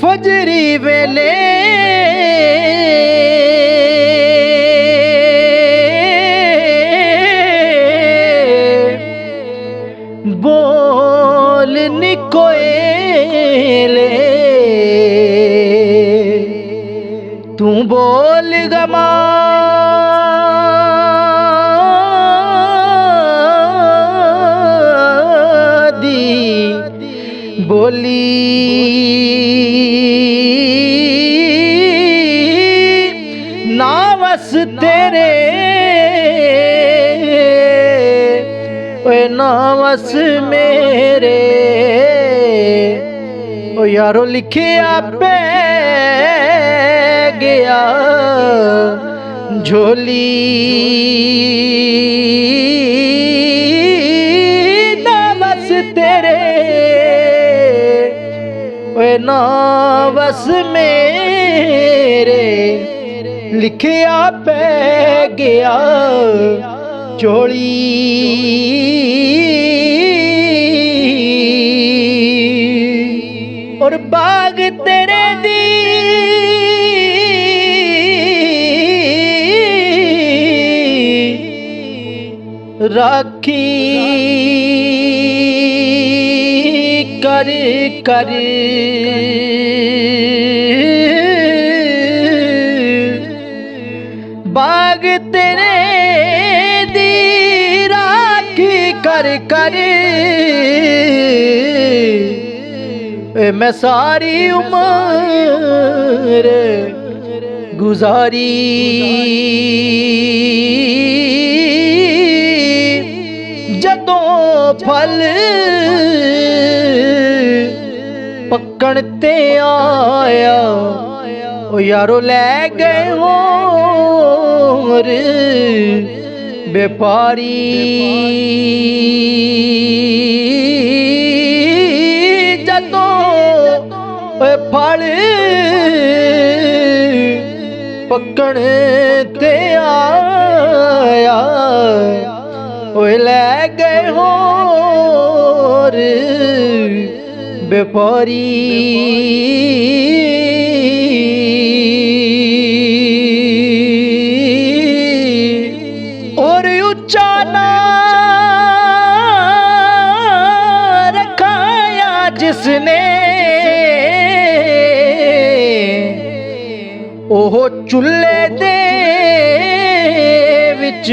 फजरी वेले बोल निकोएले तू बोल गमा दी बोली ना वस तेरे ओए ना वस मेरे ओ यारो लिखिया पे गया झोली ना बस तेरे ओए ना बस मेरे लिखिया पे गया झोली और बाग तेरे दी राखी कर कर बाग तेरे दी राखी कर कर मैं सारी उम्र गुजारी जदों फल पक्कण ते आया ओ यारो लै गए होर व्यापारी फल पक्कण ते आया ओए लै गए होर व्यापारी और उच्चा ना रखाया जिसने ओह चुल्हे दे विच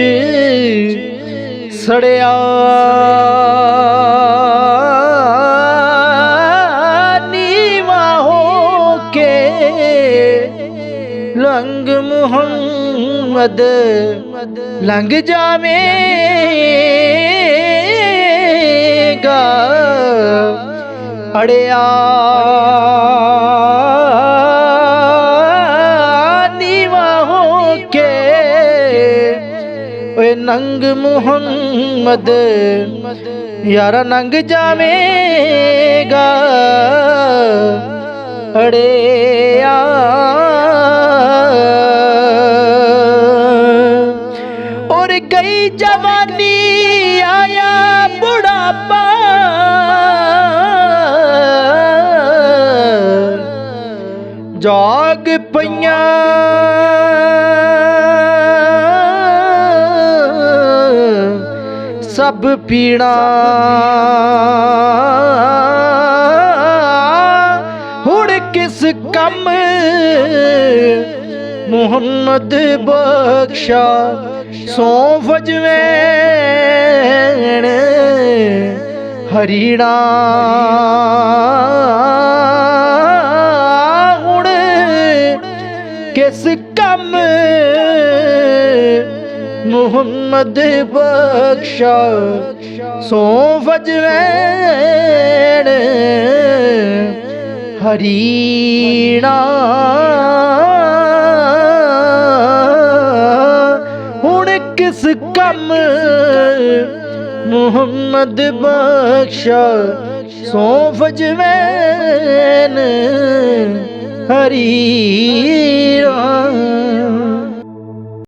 सड़िया नीवा हो के लंग मुहम्मद लंग जावेगा अड़िया नंग मुहम्मद यारा नंग जावेगा अड़े और गई जवानी आया बुढ़ापा जाग पइयां सब पीड़ा हुण किस कम मुहम्मद बख्शा सौंफ जवैन हरीड़ा हुण किस कम मुहम्मद बख्शा सौंफ जवैन हरीड़ा हुण किस कम मुहम्मद बख्शा सौंफ जवैन ਹਰੀ